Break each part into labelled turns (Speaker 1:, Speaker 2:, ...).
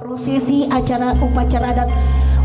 Speaker 1: Prosesi acara upacara adat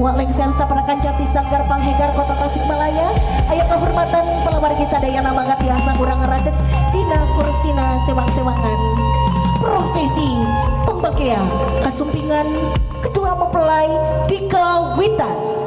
Speaker 1: Walengser Saparakan Jati Sanggar Panghegar Kota Tasikmalaya. Ayo kehormatan pelawargi sadayana mangga tiasa kurang radek dina kursina sewang-sewangan. Prosesi pembagian kasumpingan kedua mempelai di kawitan.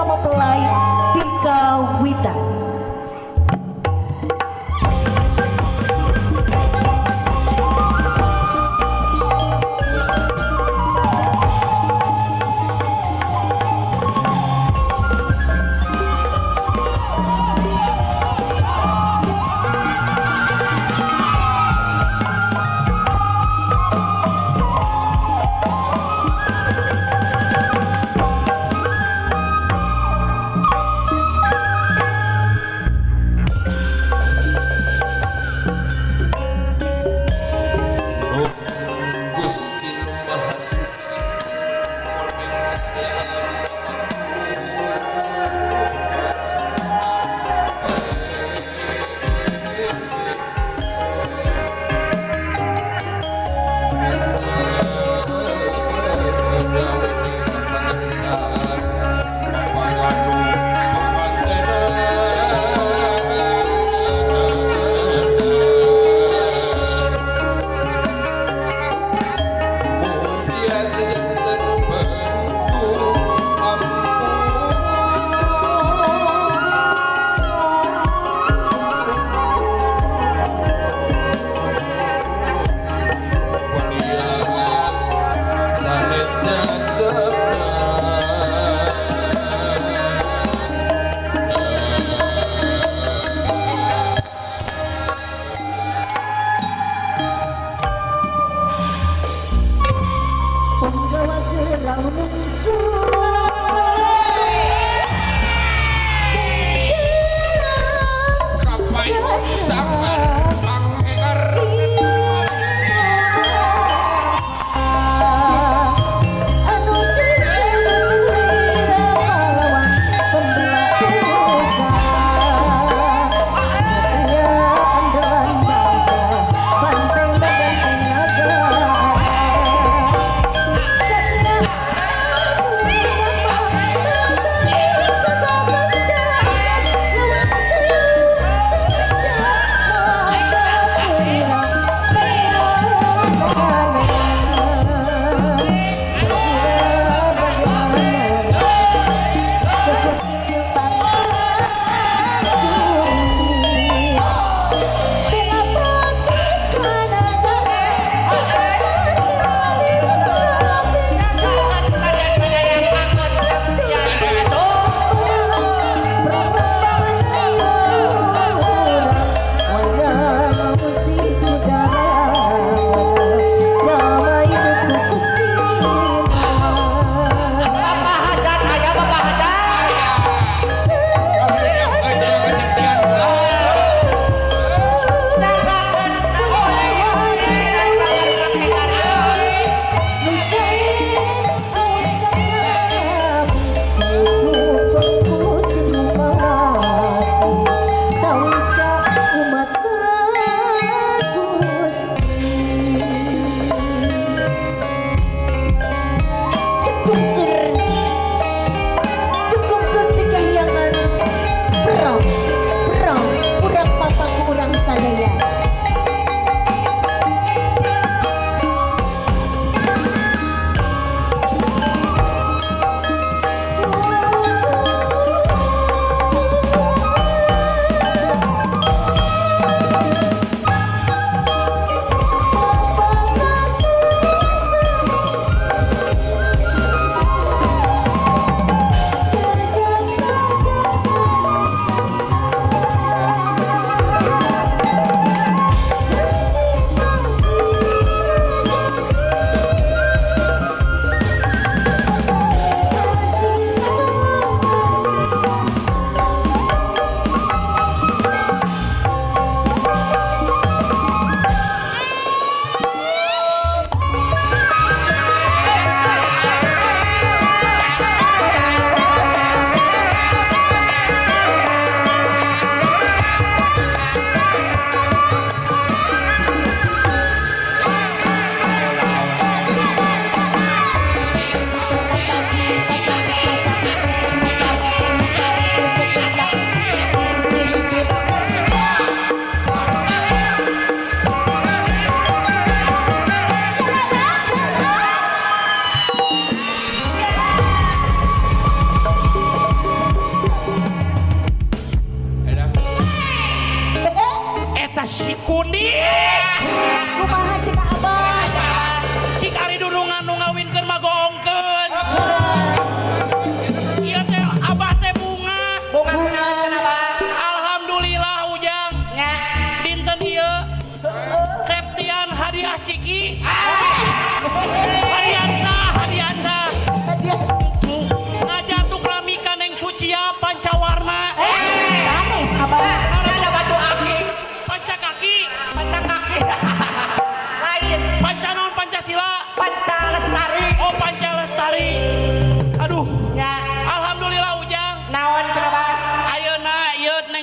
Speaker 1: Mempelai di kawitan.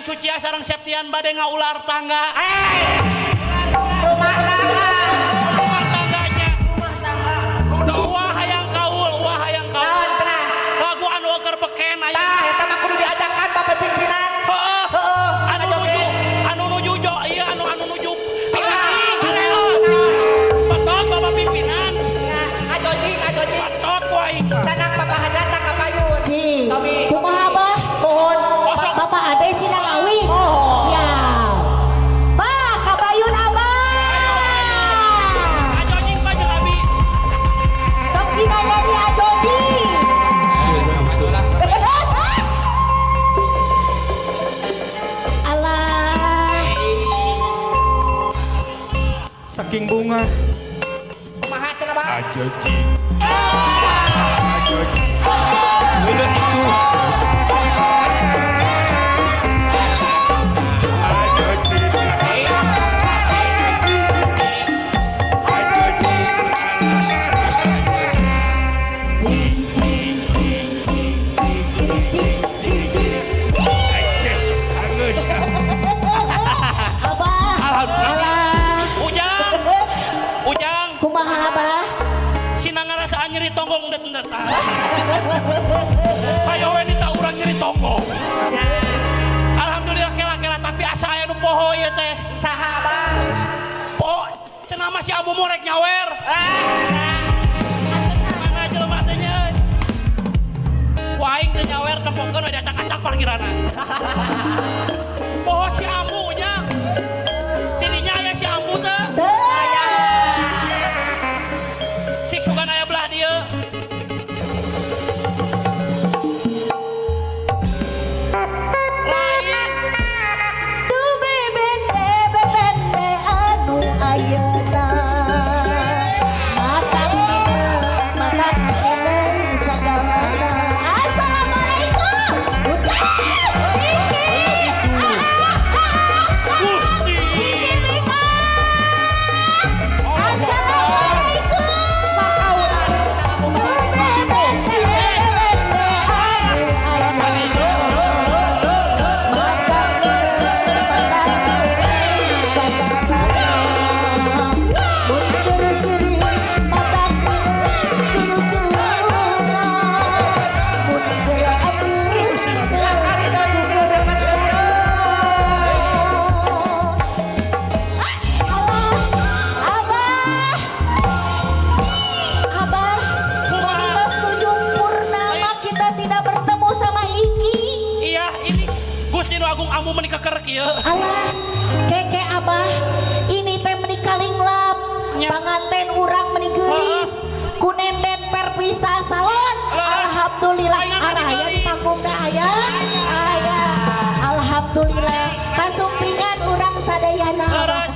Speaker 2: Sucia sareng Septian bade ngaular tangga.
Speaker 3: Rumah tangga.
Speaker 2: Rumah tangganya. Wah hayang kaul.
Speaker 3: Naon cenah?
Speaker 2: Lagu anu keur beken aya.
Speaker 3: Tah eta mah kudu diajakan Bapak pimpinan.
Speaker 2: Heeh. Anu nuju jo ieu anu nuju. Patot Bapak pimpinan.
Speaker 3: Ajojing.
Speaker 2: Patot wae.
Speaker 3: Sanak Bapak hajatan ka payun.
Speaker 1: Kumaha bah?
Speaker 3: Mohon.
Speaker 1: Bapak ade sina ngawi. Siap. Bah, kabayun abah.
Speaker 2: Ajojing pa jeung abi.
Speaker 1: Sok sina nyanyi ajodi. Alah.
Speaker 4: Saking bunga
Speaker 3: Kumaha cenah Bang?
Speaker 4: Ajoji Udah itu Ajoji
Speaker 1: Abah. Alah.
Speaker 2: Ujang.
Speaker 1: Kumaha abah?
Speaker 2: Sina ngarasaan nyeri tonggong det-det. Ayo we dita urang nyeri tonggong. Alhamdulillah kela-kela tapi asa aya nu poho ieu teh.
Speaker 3: Saha Bang?
Speaker 2: Poho cenah mah si Amu morek nyawer. Mana jelema teh nya? Ku aing teh nyawer nempokeun we diacak-acak parkirana. Poho si Amu nya. Dirinya aya si Amu teh. Cik sugan aya belah dieu. Lain.
Speaker 1: Tuh bebende anu ayeuna. Matang
Speaker 2: kieu.
Speaker 1: Alah, keke abah, ini teh menikah linglap.
Speaker 2: Nya.
Speaker 1: Panganten urang meninggelis. Kunenden perpisah salon.
Speaker 2: Alah.
Speaker 1: Alhamdulillah.
Speaker 2: Aing nggak
Speaker 1: Arah aya di
Speaker 2: meninggelis.
Speaker 1: panggung dah aya. Aya. Alhamdulillah. Kasumpingan urang sadayana abah.
Speaker 2: Leres.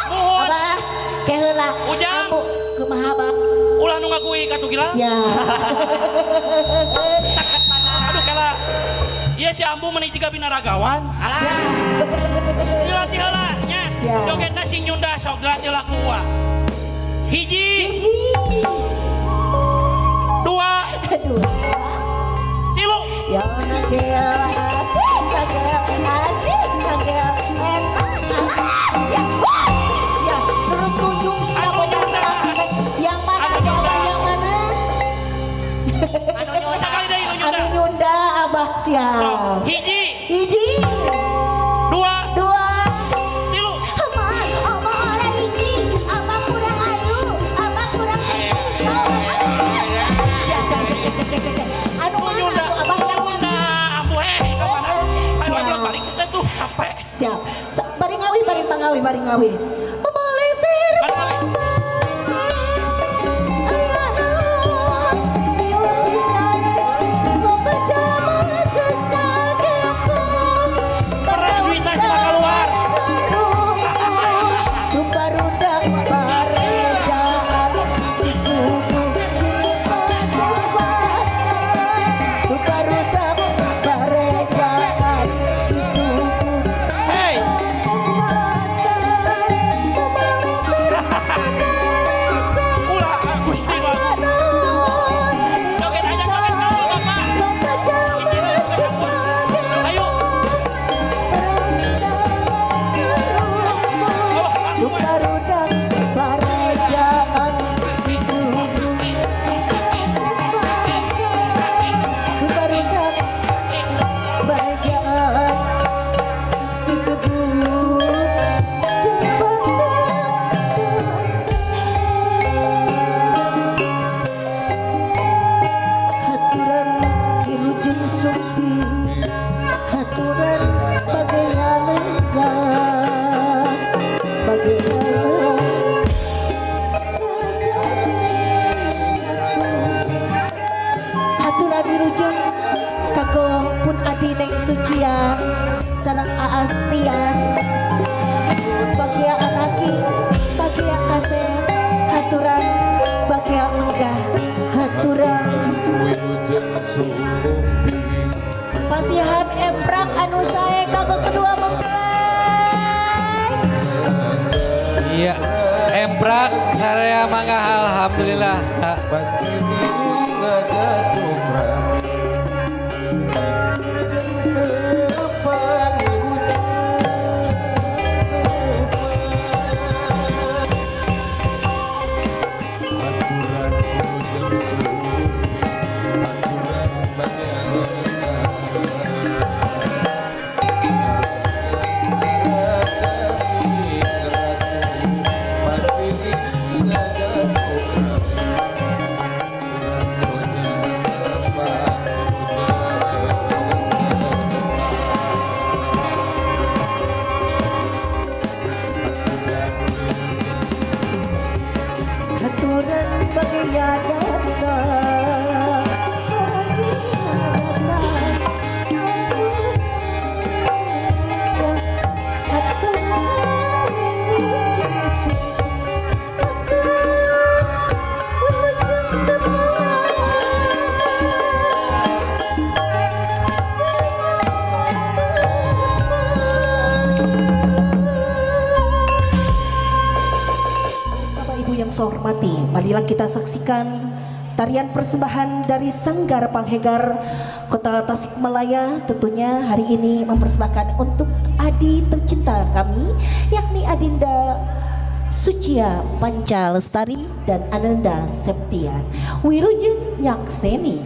Speaker 2: Muhun.
Speaker 1: Abah, keheula.
Speaker 2: Ujang.
Speaker 1: Ambu, kumaha abah?
Speaker 2: Ulah nu ngagui ka Tugila.
Speaker 1: Siap.
Speaker 2: Aduh kala. Iya si Ambu meuni jiga binaragawan. Dilatih heula nya.
Speaker 1: Siap.
Speaker 2: Jogetna sing nyunda sok dilatih lah kuwa. Hiji,
Speaker 1: Hiji.
Speaker 2: dua,
Speaker 1: Aduh.
Speaker 2: tilu.
Speaker 1: Ya nagel asik nagel enak ya. Wah, ya terus tunjuk siapa yang mana
Speaker 2: Anu
Speaker 1: coba
Speaker 2: nyunda.
Speaker 1: yang mana
Speaker 2: Sakali deui nu nyunda.
Speaker 1: Anu nyunda abah
Speaker 2: Sok,
Speaker 1: siap
Speaker 2: hiji,
Speaker 1: hiji
Speaker 2: dua,
Speaker 1: dua
Speaker 2: tilu.
Speaker 1: Abah orang hiji abah kurang anu abah kurang anu
Speaker 2: Nu
Speaker 1: mana
Speaker 2: nyunda.
Speaker 1: tuh abah yang mana
Speaker 2: Nah, Ambu ka mana? Ayo
Speaker 1: Siap.
Speaker 2: balik kita tuh capek.
Speaker 1: siap bari ngawi bari ngawi memelesir
Speaker 2: Bari ngawi. Peras duitna sila keluar.
Speaker 1: Rupa-rudak parejaan si suku Rupa-rudak parejaan si suku
Speaker 2: Hey, ulah Gusti lagu. Joget aja joget kamu Bapak. Hiji deui joget kamu. Ayo. Oh, langsung we.
Speaker 1: Rupa-rudak parejaan si suku Rupa-rudak parejaan si suku Haturan ilujeng supi Haturan bagaimana Haturan dirujeng kago pun adi neng sucian sareng aastian bagia anaki bagia kasih haturan bagia enggah haturan pasihan emprak anu sae kago kedua mempelai
Speaker 5: Iya, emprak saya mangga alhamdulillah.
Speaker 1: haturan bagia Bapak Ibu yang saya hormati, marilah kita saksikan tarian persembahan dari Sanggar Panghegar Kota Tasikmalaya. Tentunya hari ini mempersembahkan untuk Adi tercinta kami, yakni Adinda Sucia Panca Lestari dan Ananda Septian. Wirujeng Nyakseni.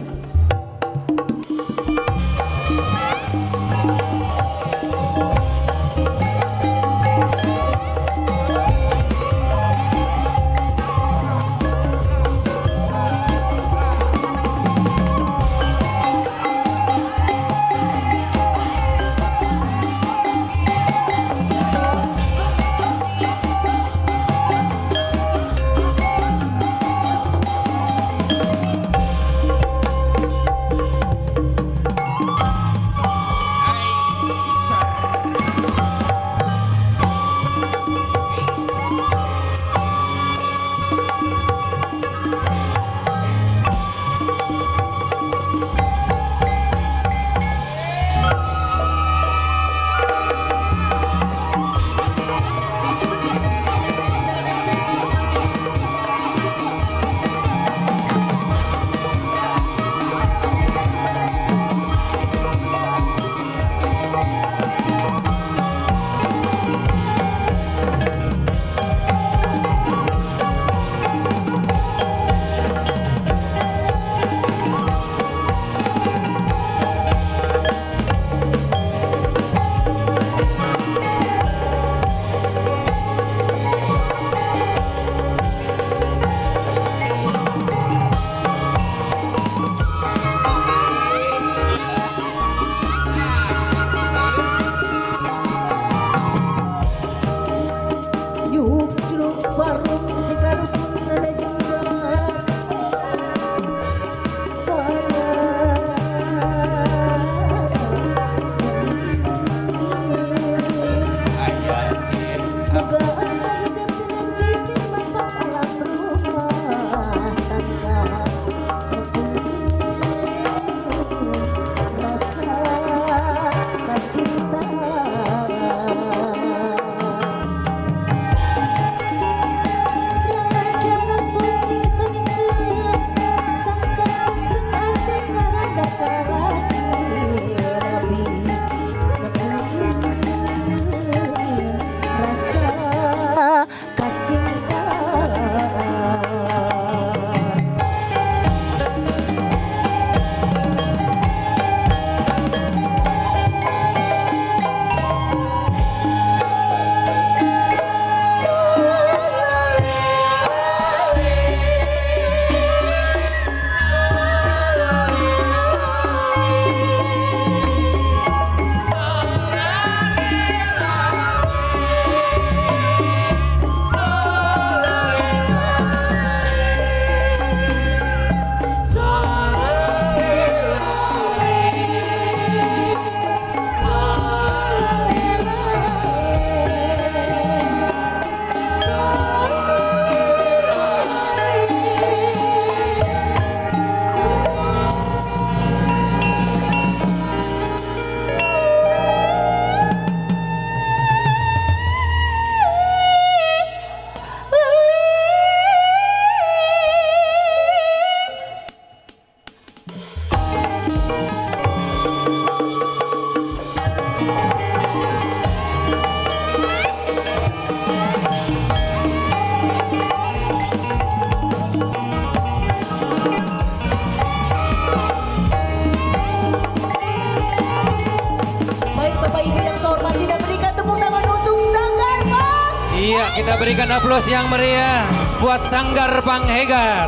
Speaker 5: Kita berikan aplaus yang meriah buat Sanggar Panghegar.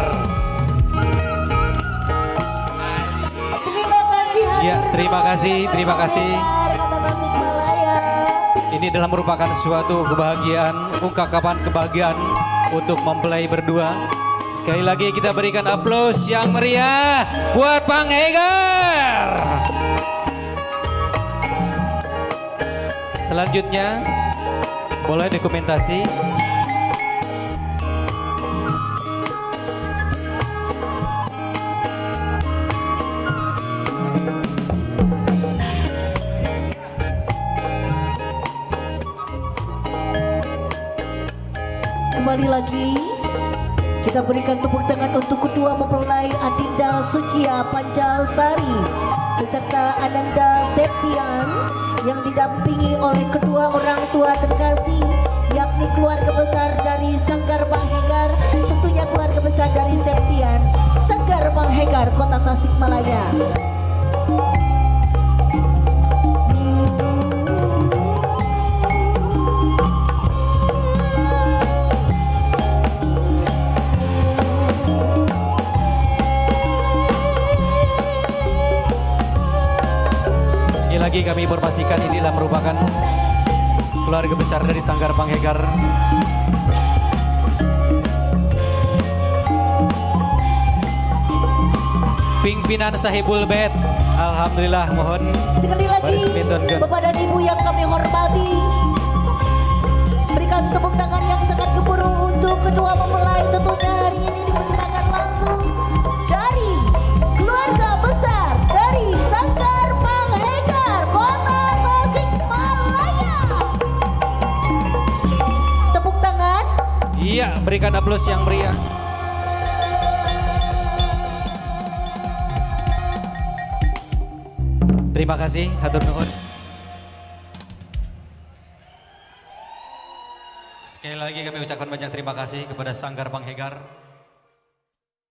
Speaker 1: Terima kasih.
Speaker 5: Ya, terima kasih, terima kasih.
Speaker 1: Kota Tasikmalaya.
Speaker 5: Ini adalah merupakan suatu kebahagiaan, ungkapan kebahagiaan untuk mempelai berdua. Sekali lagi kita berikan aplaus yang meriah buat Panghegar. Selanjutnya, boleh dokumentasi.
Speaker 1: Kembali lagi kita berikan tepuk tangan untuk ketua mempelai Adinda Sucia Pancalestari beserta Ananda Septian yang didampingi oleh kedua orang tua terkasih yakni keluarga besar dari Sanggar Panghegar, tentunya keluarga besar dari Septian, Sanggar Panghegar, Kota Tasikmalaya.
Speaker 5: Sekali lagi kami informasikan inilah merupakan keluarga besar dari Sanggar Panghegar. Pimpinan Sahibul Bed. Alhamdulillah, mohon
Speaker 1: Sekali lagi
Speaker 5: Baris Pintonkan.
Speaker 1: Bapak dan Ibu yang kami hormati, berikan tepuk tangan yang sangat gemuruh untuk kedua mempelai. Tentunya hari ini dipersembahkan langsung dari keluarga besar dari Sanggar Panghegar, Kota Tasikmalaya. Tepuk tangan.
Speaker 5: Iya, berikan aplaus yang meriah. Terima kasih, hatur nuhun. Sekali lagi kami ucapkan banyak terima kasih kepada Sanggar Panghegar.